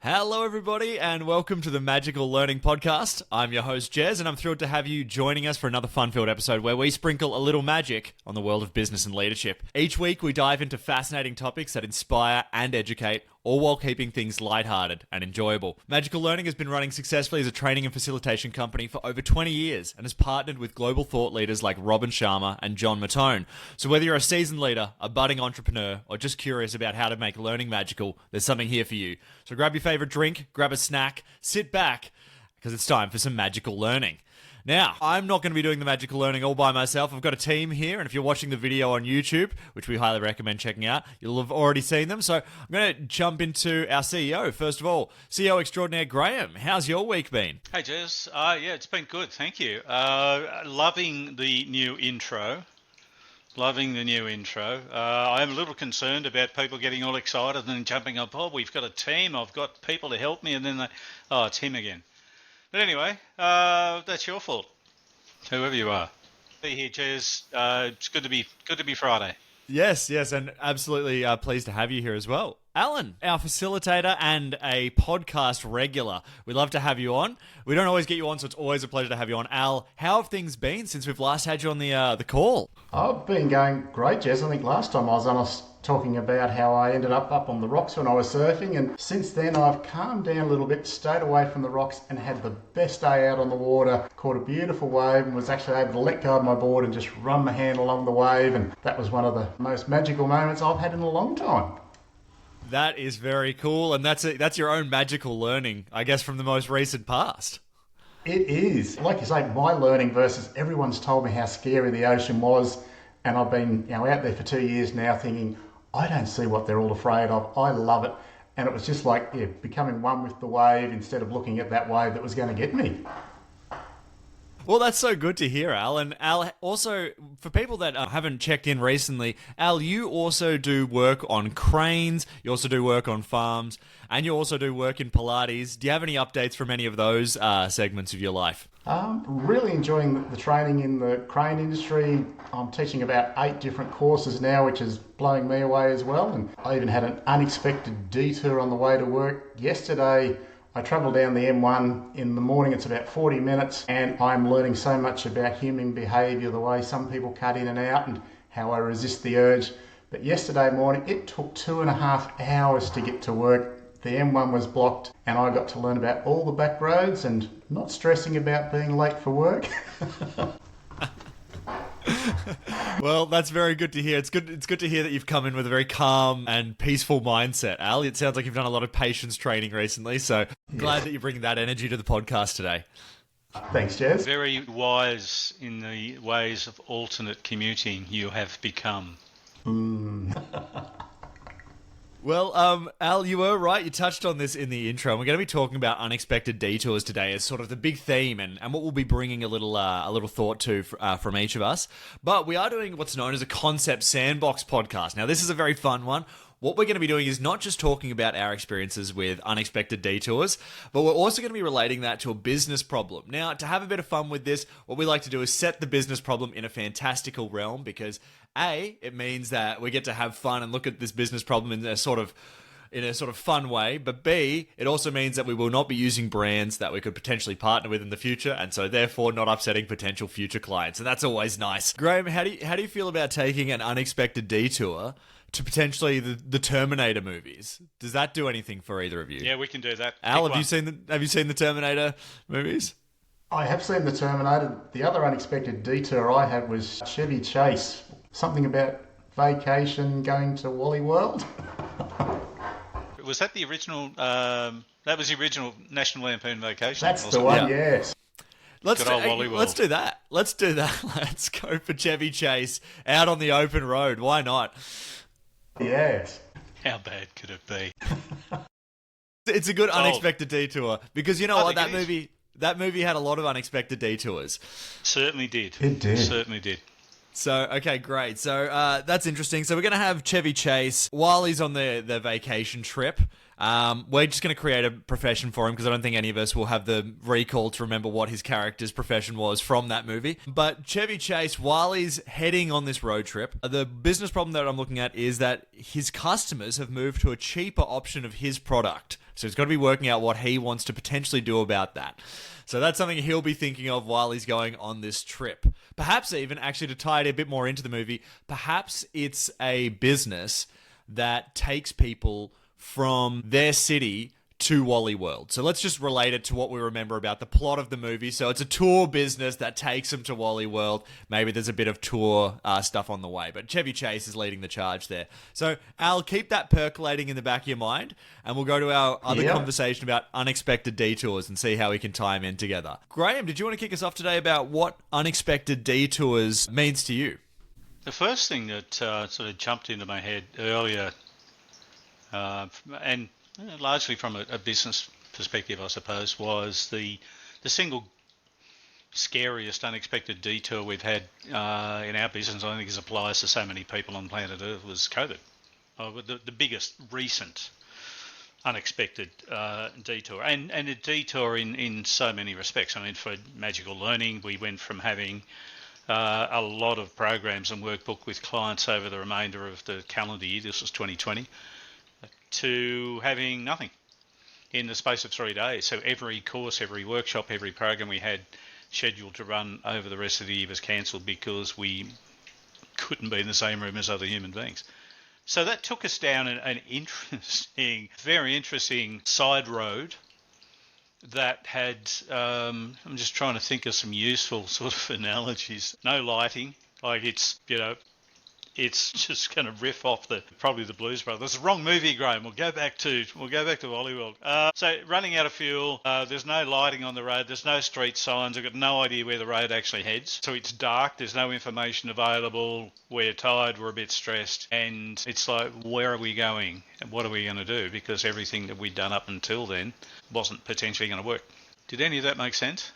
Hello, everybody, and welcome to the Magical Learning Podcast. I'm your host, Jez, and I'm thrilled to have you joining us for another fun-filled episode where we sprinkle a little magic on the world of business and leadership. Each week, we dive into fascinating topics that inspire and educate, all while keeping things lighthearted and enjoyable. Magical Learning has been running successfully as a training and facilitation company for over 20 years and has partnered with global thought leaders like Robin Sharma and John Mattone. So whether you're a seasoned leader, a budding entrepreneur, or just curious about how to make learning magical, there's something here for you. So grab your favorite drink, grab a snack, sit back, because it's time for some magical learning. Now, I'm not going to be doing the magical learning all by myself. I've got a team here, and if you're watching the video on YouTube, which we highly recommend checking out, you'll have already seen them. So I'm going to jump into our CEO. First of all, CEO extraordinaire Grahame, how's your week been? Hey, Jez. Yeah, it's been good, thank you. Loving the new intro. I'm a little concerned about people getting all excited and then jumping up, oh, we've got a team, I've got people to help me, and then it's him again. But anyway, that's your fault, whoever you are. Be here, Jez. It's good to be Friday. Yes, and absolutely pleased to have you here as well. Allen, our facilitator and a podcast regular. We'd love to have you on. We don't always get you on, so it's always a pleasure to have you on. Al, how have things been since we've last had you on the call? I've been going great, Jez. I think last time I was on, I was talking about how I ended up on the rocks when I was surfing, and since then I've calmed down a little bit, stayed away from the rocks, and had the best day out on the water. Caught a beautiful wave and was actually able to let go of my board and just run my hand along the wave, and that was one of the most magical moments I've had in a long time. That is very cool, and that's your own magical learning, I guess, from the most recent past. It is. Like you say, my learning versus everyone's told me how scary the ocean was, and I've been out there for 2 years now thinking, I don't see what they're all afraid of. I love it. And it was just like becoming one with the wave instead of looking at that wave that was going to get me. Well, that's so good to hear, Al. And Al, also, for people that haven't checked in recently, Al, you also do work on cranes, you also do work on farms, and you also do work in Pilates. Do you have any updates from any of those segments of your life? Really enjoying the training in the crane industry. I'm teaching about 8 different courses now, which is blowing me away as well. And I even had an unexpected detour on the way to work yesterday. I travel down the M1 in the morning, it's about 40 minutes, and I'm learning so much about human behaviour, the way some people cut in and out and how I resist the urge. But yesterday morning, it took 2.5 hours to get to work. The M1 was blocked, and I got to learn about all the back roads and not stressing about being late for work. Well, that's very good to hear. It's good to hear that you've come in with a very calm and peaceful mindset, Al. It sounds like you've done a lot of patience training recently, so glad that you're bringing that energy to the podcast today. Thanks, Jez. Very wise in the ways of alternate commuting you have become. Well, Al, you were right. You touched on this in the intro. And we're going to be talking about unexpected detours today as sort of the big theme and what we'll be bringing a little thought to from each of us. But we are doing what's known as a Concept Sandbox podcast. Now, this is a very fun one. What we're going to be doing is not just talking about our experiences with unexpected detours, but we're also going to be relating that to a business problem. Now, to have a bit of fun with this, what we like to do is set the business problem in a fantastical realm because A, it means that we get to have fun and look at this business problem in a sort of fun way, but B, it also means that we will not be using brands that we could potentially partner with in the future, and so therefore not upsetting potential future clients, and that's always nice. Grahame, how do you feel about taking an unexpected detour to potentially the Terminator movies? Does that do anything for either of you? Yeah, we can do that. Al, have you seen the Terminator movies? I have seen the Terminator. The other unexpected detour I had was Chevy Chase. Something about vacation, going to Wally World. Was that the original? That was the original National Lampoon Vacation. That's the one, yes. Let's do that. Let's go for Chevy Chase out on the open road. Why not? Yes. How bad could it be? It's a good unexpected detour because you know what, that movie had a lot of unexpected detours. Certainly did. It did. Certainly did. So, okay, great. So that's interesting. So we're going to have Chevy Chase while he's on the vacation trip. We're just going to create a profession for him because I don't think any of us will have the recall to remember what his character's profession was from that movie. But Chevy Chase, while he's heading on this road trip, the business problem that I'm looking at is that his customers have moved to a cheaper option of his product So he's got to be working out what he wants to potentially do about that. So that's something he'll be thinking of while he's going on this trip. Perhaps even, actually, to tie it a bit more into the movie, perhaps it's a business that takes people from their city to Wally World. So let's just relate it to what we remember about the plot of the movie. So it's a tour business that takes them to Wally World. Maybe there's a bit of tour stuff on the way, but Chevy Chase is leading the charge there. So Al, keep that percolating in the back of your mind, and we'll go to our other conversation about unexpected detours and see how we can tie them in together. Graham, did you want to kick us off today about what unexpected detours means to you? The first thing that sort of jumped into my head earlier, and largely from a business perspective, I suppose, was the single scariest unexpected detour we've had in our business. I think it applies to so many people on planet Earth, was COVID. The biggest recent unexpected detour, and a detour in so many respects. I mean, for magical learning, we went from having a lot of programs and workbook with clients over the remainder of the calendar year, this was 2020, to having nothing in the space of 3 days. So every course, every workshop, every program we had scheduled to run over the rest of the year was cancelled because we couldn't be in the same room as other human beings. So that took us down an interesting, very interesting side road that had, I'm just trying to think of some useful sort of analogies. No lighting, like it's just going to riff off probably the Blues Brothers. It's the wrong movie, Graham. We'll go back to Wally World. So running out of fuel. There's no lighting on the road. There's no street signs. I've got no idea where the road actually heads. So it's dark. There's no information available. We're tired. We're a bit stressed, and it's like, where are we going? And what are we going to do? Because everything that we'd done up until then wasn't potentially going to work. Did any of that make sense?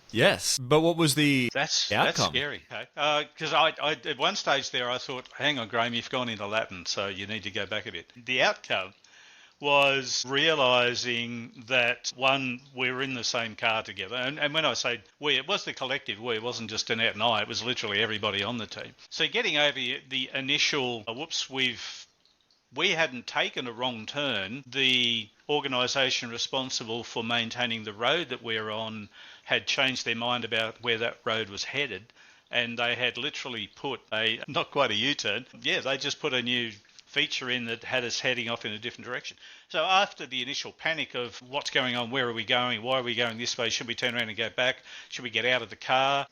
Yes, but what was the outcome? That's scary. Because I at one stage there I thought, hang on, Graham, you've gone into Latin, so you need to go back a bit. The outcome was realising that, one, we were in the same car together, and when I say we, it was the collective we, it wasn't just Annette and I, it was literally everybody on the team. So getting over the initial, we hadn't taken a wrong turn. The organisation responsible for maintaining the road that we're on had changed their mind about where that road was headed, and they had literally put not quite a U-turn, they just put a new feature in that had us heading off in a different direction. So after the initial panic of what's going on, where are we going, why are we going this way, should we turn around and go back, should we get out of the car,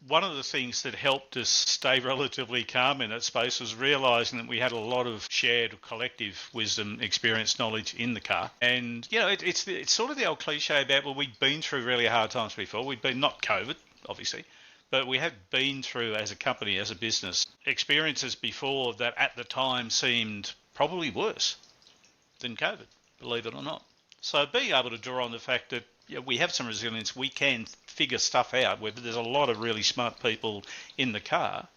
one of the things that helped us stay relatively calm in that space was realising that we had a lot of shared collective wisdom, experience, knowledge in the car. And, it's sort of the old cliche about, well, we'd been through really hard times before. We'd been, not COVID, obviously, but we have been through, as a company, as a business, experiences before that at the time seemed probably worse than COVID, believe it or not. So being able to draw on the fact that we have some resilience, we can figure stuff out, where there's a lot of really smart people in the car.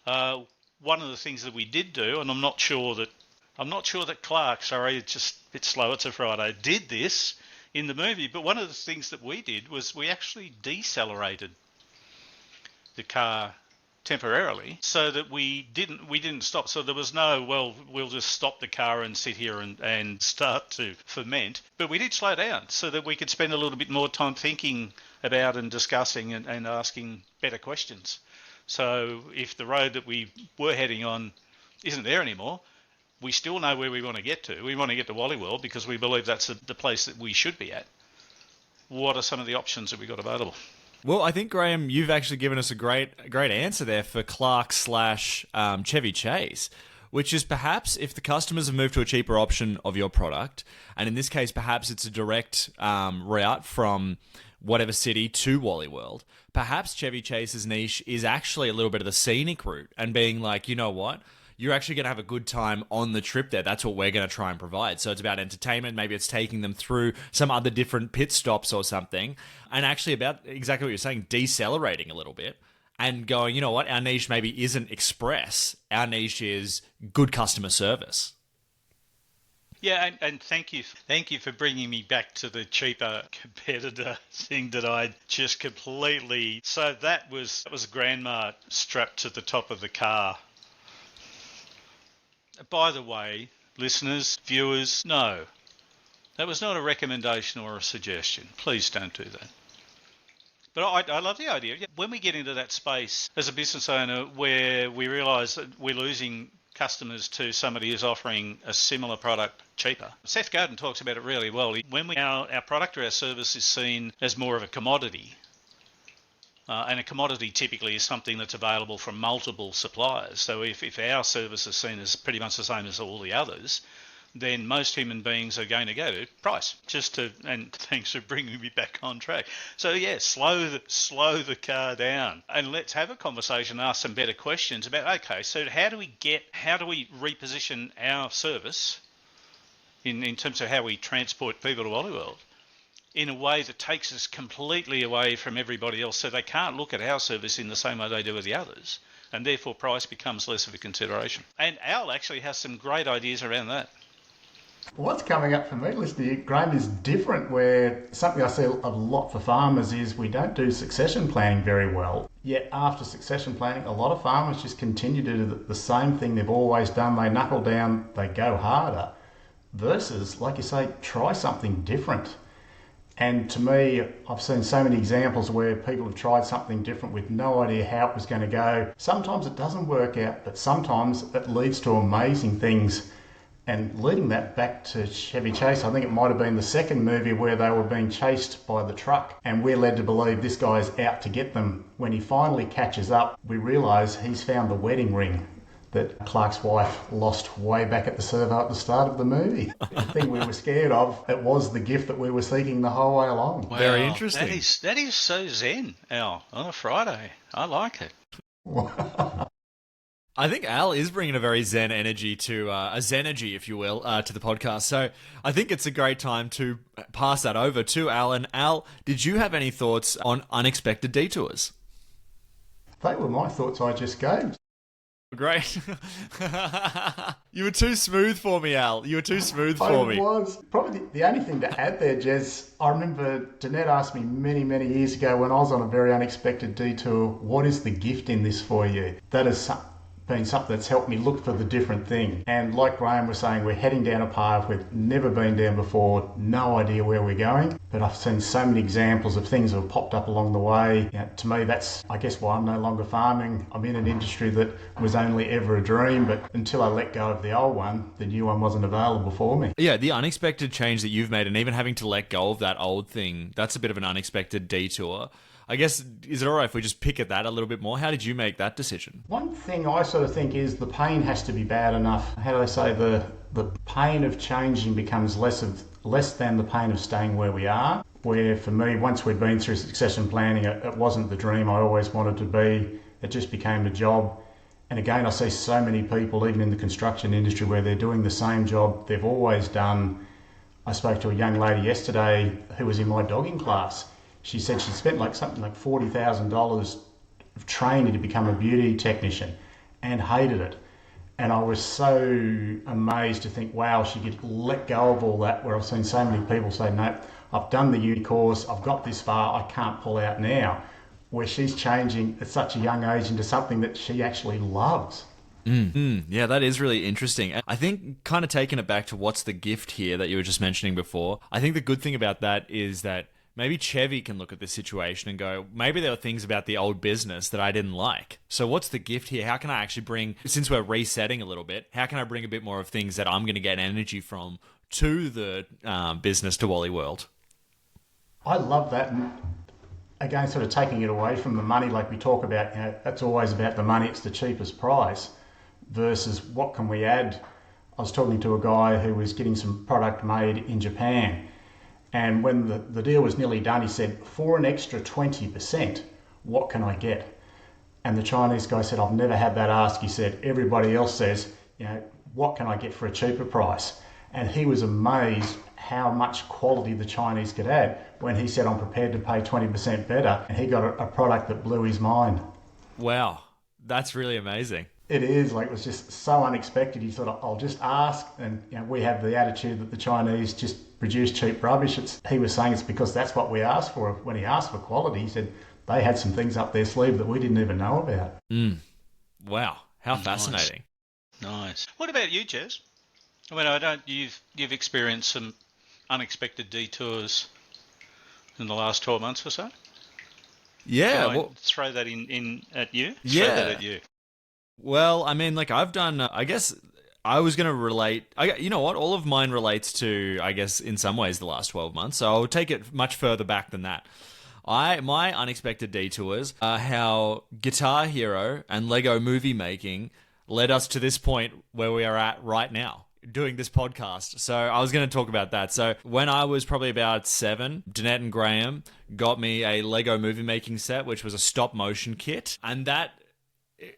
One of the things that we did do, and I'm not sure that Clark, sorry, it's just a bit slow, it's a Friday, did this in the movie, but one of the things that we did was we actually decelerated the car temporarily so that we didn't stop. So there was no, well, we'll just stop the car and sit here and start to ferment. But we did slow down so that we could spend a little bit more time thinking about and discussing and asking better questions. So if the road that we were heading on isn't there anymore, we still know where we want to get to. We want to get to Wally World because we believe that's the place that we should be at. What are some of the options that we've got available? Well, I think, Graham, you've actually given us a great answer there for Clark / Chevy Chase, which is perhaps if the customers have moved to a cheaper option of your product, and in this case, perhaps it's a direct route from whatever city to Wally World, perhaps Chevy Chase's niche is actually a little bit of the scenic route and being like, you know what? You're actually going to have a good time on the trip there. That's what we're going to try and provide. So it's about entertainment. Maybe it's taking them through some other different pit stops or something. And actually about exactly what you're saying, decelerating a little bit and going, you know what? Our niche maybe isn't express. Our niche is good customer service. Yeah, and thank you for bringing me back to the cheaper competitor thing that I'd just completely... So that was grandma strapped to the top of the car. By the way, listeners, viewers, no, That was not a recommendation or a suggestion. Please don't do that. But I love the idea. When we get into that space as a business owner where we realise that we're losing customers to somebody who's offering a similar product cheaper. Seth Godin talks about it really well. When our product or our service is seen as more of a commodity, and a commodity typically is something that's available from multiple suppliers. So if our service is seen as pretty much the same as all the others, then most human beings are going to go to price. And thanks for bringing me back on track. So yeah, slow the car down, and let's have a conversation, ask some better questions about, okay, so how do we reposition our service in terms of how we transport people to Wally World in a way that takes us completely away from everybody else, so they can't look at our service in the same way they do with the others, and therefore price becomes less of a consideration. And Al actually has some great ideas around that. What's coming up for me listening to you, Grahame, is different, where something I see a lot for farmers is we don't do succession planning very well. Yet after succession planning, a lot of farmers just continue to do the same thing they've always done. They knuckle down, they go harder, versus, like you say, try something different. And to me, I've seen so many examples where people have tried something different with no idea how it was going to go. Sometimes it doesn't work out, but sometimes it leads to amazing things. And leading that back to Chevy Chase, I think it might have been the second movie where they were being chased by the truck, and we're led to believe this guy's out to get them. When he finally catches up, we realise he's found the wedding ring that Clark's wife lost way back at the servo at the start of the movie. The thing we were scared of, it was the gift that we were seeking the whole way along. Wow, very interesting. That is so zen, Al, on a Friday. I like it. I think Al is bringing a very zen energy to a zenergy, if you will, to the podcast. So I think it's a great time to pass that over to Al. And Al, did you have any thoughts on unexpected detours? They were my thoughts I just gave. Great. You were too smooth for me, Al. You were too smooth for me. I was. Probably the only thing to add there, Jez, I remember Danette asked me many, many years ago when I was on a very unexpected detour, what is the gift in this for you? That has been something that's helped me look for the different thing. And like Grahame was saying, we're heading down a path we've never been down before, no idea where we're going. But I've seen so many examples of things that have popped up along the way. You know, to me, that's, I guess, why I'm no longer farming. I'm in an industry that was only ever a dream, but until I let go of the old one, the new one wasn't available for me. Yeah, the unexpected change that you've made, and even having to let go of that old thing, that's a bit of an unexpected detour. I guess, is it all right if we just pick at that a little bit more? How did you make that decision? One thing I sort of think is the pain has to be bad enough. How do they say? The pain of changing becomes less than the pain of staying where we are. Where for me, once we'd been through succession planning, it wasn't the dream I always wanted to be. It just became a job. And again, I see so many people, even in the construction industry, where they're doing the same job they've always done. I spoke to a young lady yesterday who was in my dogging class. She said she spent something like $40,000 of training to become a beauty technician and hated it. And I was so amazed to think, wow, she could let go of all that, where I've seen so many people say, no, I've done the uni course, I've got this far, I can't pull out now. Where she's changing at such a young age into something that she actually loves. Yeah, that is really interesting. I think kind of taking it back to what's the gift here that you were just mentioning before, I think the good thing about that is that maybe Chevy can look at this situation and go, maybe there were things about the old business that I didn't like. So what's the gift here? How can I actually bring, since we're resetting a little bit, how can I bring a bit more of things that I'm going to get energy from to the business, to Wally World? I love that. And again, sort of taking it away from the money, like we talk about, it's always about the money, it's the cheapest price, versus what can we add. I was talking to a guy who was getting some product made in Japan. And when the deal was nearly done, he said, for an extra 20%, what can I get? And the Chinese guy said, I've never had that asked. He said, everybody else says, what can I get for a cheaper price? And he was amazed how much quality the Chinese could add when he said, I'm prepared to pay 20% better. And he got a product that blew his mind. Wow, that's really amazing. It is, it was just so unexpected. He thought, I'll just ask. And we have the attitude that the Chinese just produce cheap rubbish. He was saying it's because that's what we asked for. When he asked for quality, he said they had some things up their sleeve that we didn't even know about. Wow, how fascinating. Nice. What about you, Jez? I mean, you've experienced some unexpected detours in the last 12 months or so? Yeah, Can I well, throw that in at you? Throw that yeah. at you. Well, I mean, like I've done. I guess I was going to relate. You know what? All of mine relates to, I guess, in some ways, the last 12 months. So I'll take it much further back than that. My unexpected detours are how Guitar Hero and Lego movie making led us to this point where we are at right now, doing this podcast. So I was going to talk about that. So when I was probably about 7, Danette and Graham got me a Lego movie making set, which was a stop motion kit. And that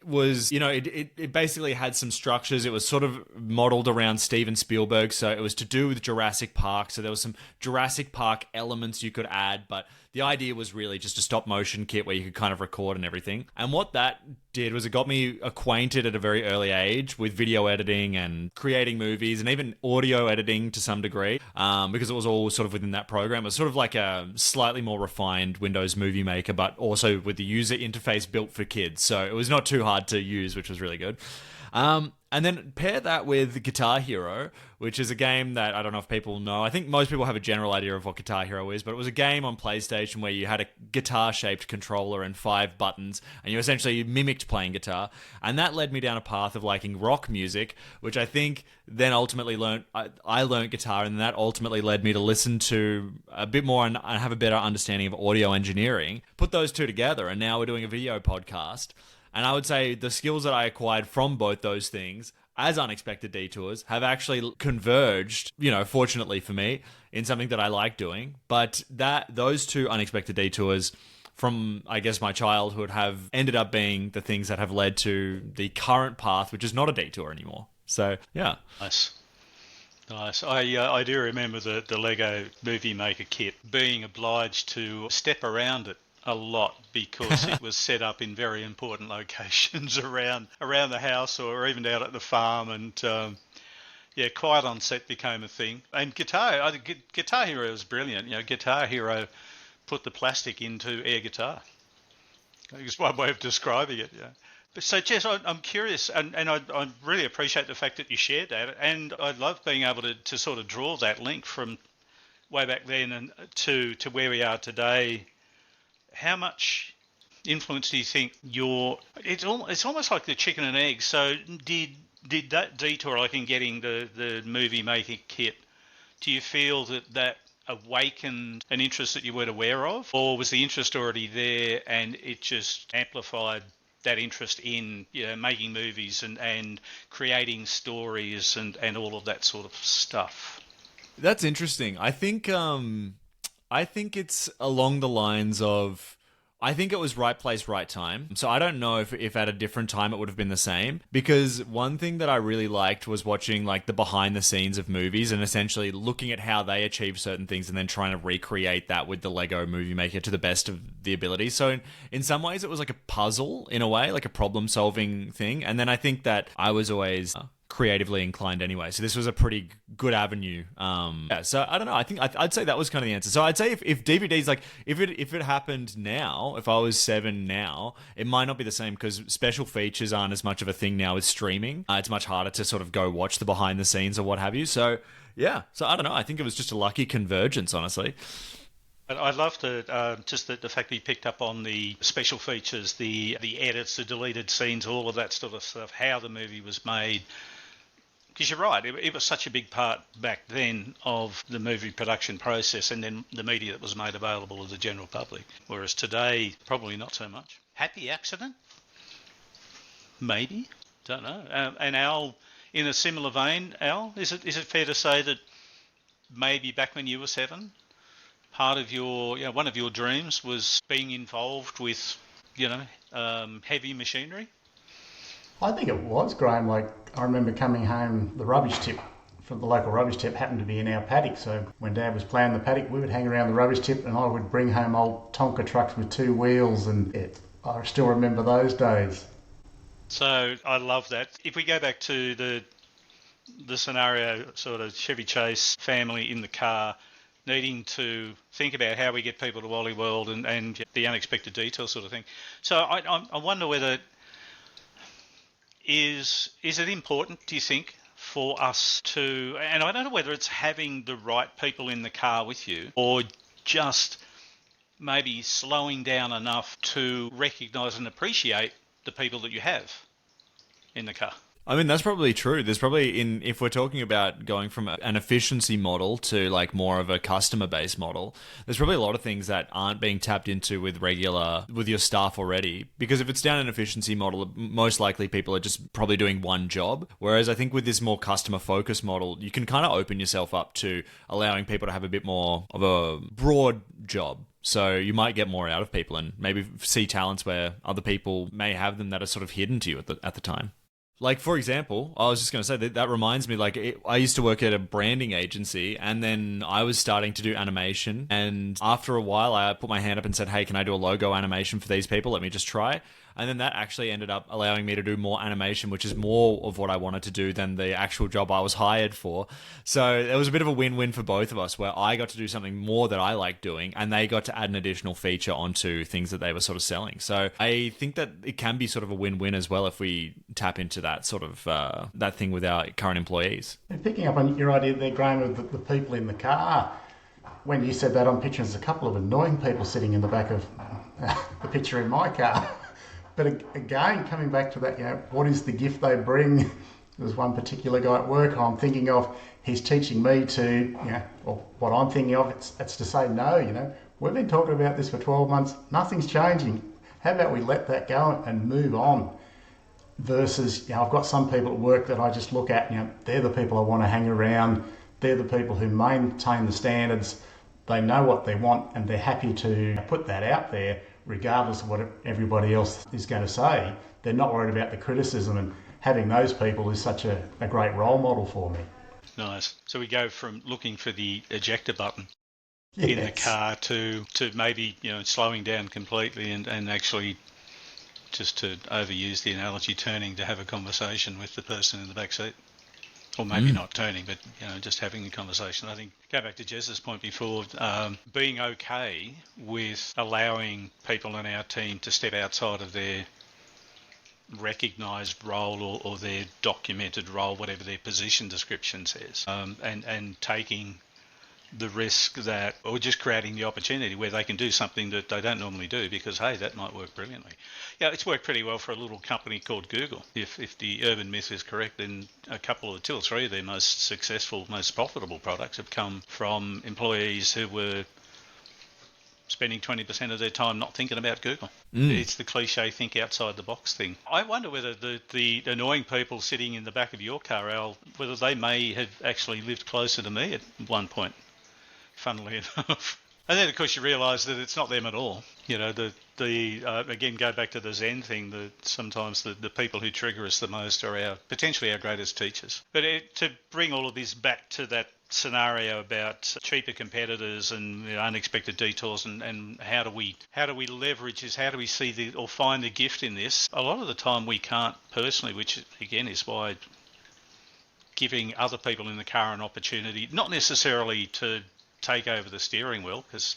was, it basically had some structures. It was sort of modeled around Steven Spielberg. So it was to do with Jurassic Park. So there was some Jurassic Park elements you could add, but the idea was really just a stop motion kit where you could kind of record and everything. And what that did was it got me acquainted at a very early age with video editing and creating movies and even audio editing to some degree, because it was all sort of within that program. It was sort of like a slightly more refined Windows Movie Maker, but also with the user interface built for kids. So it was not too hard to use, which was really good. And then pair that with Guitar Hero, which is a game that I don't know if people know. I think most people have a general idea of what Guitar Hero is, but it was a game on PlayStation where you had a guitar-shaped controller and 5 buttons, and you essentially mimicked playing guitar. And that led me down a path of liking rock music, which I think then ultimately I learned guitar, and that ultimately led me to listen to a bit more and have a better understanding of audio engineering. Put those two together, and now we're doing a video podcast. And I would say the skills that I acquired from both those things as unexpected detours have actually converged, fortunately for me, in something that I like doing. But those two unexpected detours from, I guess, my childhood have ended up being the things that have led to the current path, which is not a detour anymore. So, yeah. Nice. I do remember the Lego Movie Maker kit being obliged to step around it a lot because it was set up in very important locations around the house or even out at the farm, and quiet on set became a thing. And Guitar Hero was brilliant. Guitar Hero put the plastic into air guitar. I think it's one way of describing it. Yeah. But so Jess, I'm curious, and I really appreciate the fact that you shared that, and I'd love being able to sort of draw that link from way back then and to where we are today. How much influence do you think it's almost like the chicken and egg. So did that detour, like in getting the movie making kit, do you feel that awakened an interest that you weren't aware of, or was the interest already there and it just amplified that interest in making movies and creating stories and all of that sort of stuff? That's interesting. I think it's along the lines of, I think it was right place, right time. So I don't know if at a different time it would have been the same. Because one thing that I really liked was watching like the behind the scenes of movies and essentially looking at how they achieve certain things and then trying to recreate that with the Lego Movie Maker to the best of the ability. So in some ways it was like a puzzle in a way, like a problem solving thing. And then I think that I was always creatively inclined anyway, so this was a pretty good avenue. So I don't know, I think I'd say that was kind of the answer. So I'd say if DVDs, like if it happened now, if I was 7 now, it might not be the same because special features aren't as much of a thing now with streaming. It's much harder to sort of go watch the behind the scenes or what have you. So yeah, so I don't know, I think it was just a lucky convergence, honestly. But I love just the fact that you picked up on the special features, the edits, the deleted scenes, all of that sort of stuff, how the movie was made. Because you're right, it was such a big part back then of the movie production process and then the media that was made available to the general public. Whereas today, probably not so much. Happy accident? Maybe. Don't know. And Al, in a similar vein, Al, is it fair to say that maybe back when you were 7, part of one of your dreams was being involved with, heavy machinery? I think it was, Graham. Like, I remember coming home, the rubbish tip from the local rubbish tip happened to be in our paddock. So when Dad was ploughing the paddock, we would hang around the rubbish tip and I would bring home old Tonka trucks with 2 wheels, and I still remember those days. So I love that. If we go back to the scenario, sort of Chevy Chase family in the car, needing to think about how we get people to Wally World and the unexpected detour sort of thing. So I wonder whether... Is it important, do you think, for us to, and I don't know whether it's having the right people in the car with you or just maybe slowing down enough to recognise and appreciate the people that you have in the car. I mean, that's probably true. There's probably, if we're talking about going from an efficiency model to like more of a customer-based model, there's probably a lot of things that aren't being tapped into with your staff already. Because if it's down an efficiency model, most likely people are just probably doing one job. Whereas I think with this more customer-focused model, you can kind of open yourself up to allowing people to have a bit more of a broad job. So you might get more out of people and maybe see talents where other people may have them that are sort of hidden to you at the time. Like, for example, I was just going to say that reminds me, I used to work at a branding agency and then I was starting to do animation. And after a while, I put my hand up and said, hey, can I do a logo animation for these people? Let me just try. And then that actually ended up allowing me to do more animation, which is more of what I wanted to do than the actual job I was hired for. So it was a bit of a win-win for both of us where I got to do something more that I like doing and they got to add an additional feature onto things that they were sort of selling. So I think that it can be sort of a win-win as well if we tap into that sort of that thing with our current employees. And picking up on your idea there, Grahame, of the people in the car, when you said that, I'm picturing there's a couple of annoying people sitting in the back of the picture in my car. But again, coming back to that, what is the gift they bring? There's one particular guy at work I'm thinking of, he's teaching me to, or what I'm thinking of, it's to say no, We've been talking about this for 12 months, nothing's changing. How about we let that go and move on? Versus, I've got some people at work that I just look at, they're the people I want to hang around, they're the people who maintain the standards, they know what they want and they're happy to put that out there regardless of what everybody else is going to say. They're not worried about the criticism, and having those people is such a great role model for me. Nice. So we go from looking for the ejector button in the car to maybe slowing down completely and actually, just to overuse the analogy, turning to have a conversation with the person in the back seat. Or maybe not turning, but just having a conversation. I think, go back to Jess's point before, being okay with allowing people in our team to step outside of their recognised role or their documented role, whatever their position description says, and taking the risk that, or just creating the opportunity where they can do something that they don't normally do because, hey, that might work brilliantly. Yeah, it's worked pretty well for a little company called Google. If the urban myth is correct, then a couple of two or three of their most successful, most profitable products have come from employees who were spending 20% of their time not thinking about Google. It's the cliche think outside the box thing. I wonder whether the annoying people sitting in the back of your car, Al, whether they may have actually lived closer to me at one point, funnily enough. And then, of course, you realise that it's not them at all. Again, go back to the Zen thing, that sometimes the people who trigger us the most are potentially our greatest teachers. But to bring all of this back to that scenario about cheaper competitors and unexpected detours and how do we leverage this, how do we see or find the gift in this? A lot of the time we can't personally, which again is why giving other people in the car an opportunity, not necessarily to take over the steering wheel, because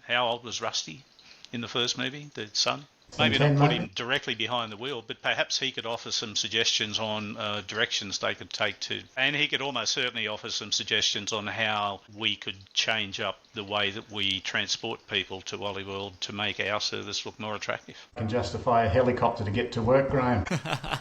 how old was Rusty in the first movie, the son? Maybe not put him directly behind the wheel, but perhaps he could offer some suggestions on directions they could take to. And he could almost certainly offer some suggestions on how we could change up the way that we transport people to Wally World to make our service look more attractive. Can justify a helicopter to get to work, Grahame.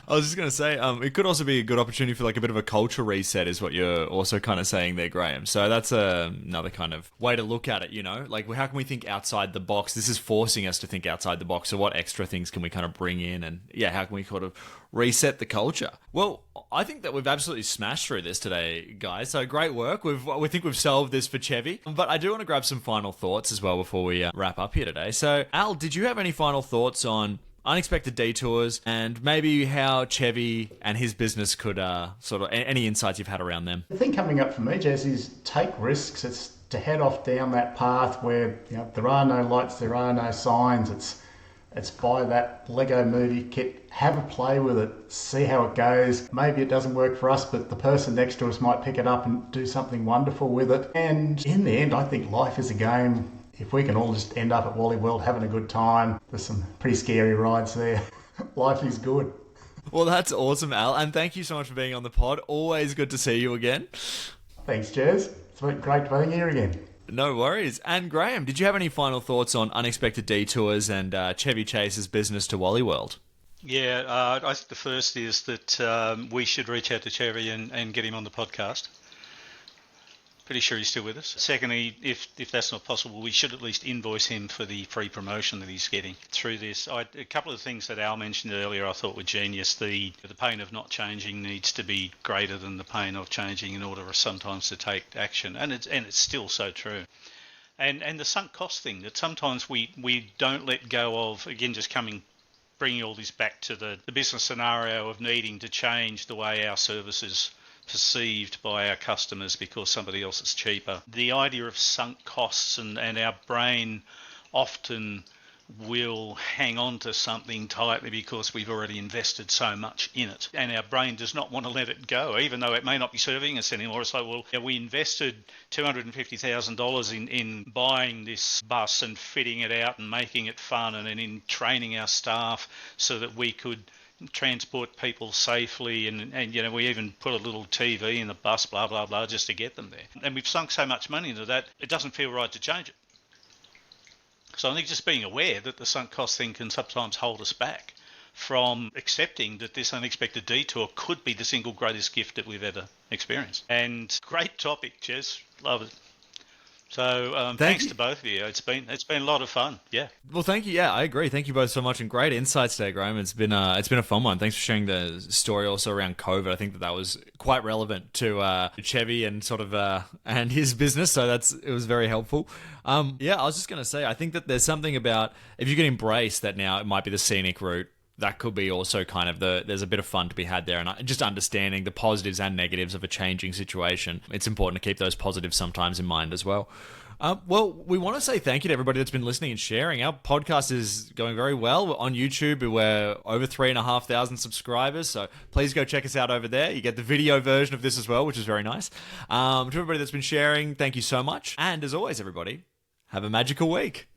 I was just going to say, it could also be a good opportunity for like a bit of a culture reset is what you're also kind of saying there, Grahame. So that's another kind of way to look at it, like how can we think outside the box? This is forcing us to think outside the box. So what extra things can we kind of bring in, and how can we sort of reset the culture? Well, I think that we've absolutely smashed through this today, guys. So great work. We think we've solved this for Chevy, but I do want to grab some final thoughts as well before we wrap up here today. So Al, did you have any final thoughts on unexpected detours and maybe how Chevy and his business could sort of any insights you've had around them? The thing coming up for me, Jess, is take risks. It's to head off down that path where there are no lights, there are no signs. It's buy that Lego movie kit, have a play with it, see how it goes. Maybe it doesn't work for us, but the person next to us might pick it up and do something wonderful with it. And in the end, I think life is a game. If we can all just end up at Wally World having a good time, there's some pretty scary rides there. Life is good. Well, that's awesome, Al, and thank you so much for being on the pod. Always good to see you again. Thanks, Jez. It's been great being here again. No worries. And Graham, did you have any final thoughts on Unexpected Detours and Chevy Chase's business to Wally World? Yeah, I think the first is that we should reach out to Chevy and get him on the podcast. Pretty sure he's still with us. Secondly, if that's not possible, we should at least invoice him for the free promotion that he's getting through this. A couple of things that Al mentioned earlier I thought were genius. The pain of not changing needs to be greater than the pain of changing in order sometimes to take action, and it's still so true. And the sunk cost thing, that sometimes we don't let go of, again, just bringing all this back to the business scenario of needing to change the way our service is perceived by our customers because somebody else is cheaper. The idea of sunk costs and our brain often will hang on to something tightly because we've already invested so much in it, and our brain does not want to let it go, even though it may not be serving us anymore. It's like, well, we invested $250,000 in buying this bus and fitting it out and making it fun, and in training our staff so that we could transport people safely, and we even put a little TV in the bus, blah blah blah, just to get them there. And we've sunk so much money into that, it doesn't feel right to change it. So I think just being aware that the sunk cost thing can sometimes hold us back from accepting that this unexpected detour could be the single greatest gift that we've ever experienced. And great topic, Jez, love it. So thanks to both of you. It's been a lot of fun. Yeah. Well, thank you. Yeah, I agree. Thank you both so much, and great insights today, Graham. It's been a fun one. Thanks for sharing the story also around COVID. I think that was quite relevant to Chevy and sort of and his business. So it was very helpful. Yeah, I was just going to say, I think that there's something about, if you can embrace that now, it might be the scenic route. That could be also kind of there's a bit of fun to be had there, and just understanding the positives and negatives of a changing situation. It's important to keep those positives sometimes in mind as well. Well, we want to say thank you to everybody that's been listening and sharing. Our podcast is going very well. We're on YouTube. We're over 3,500 subscribers, so please go check us out over there. You get the video version of this as well, which is very nice. To everybody that's been sharing, thank you so much. And as always, everybody, have a magical week.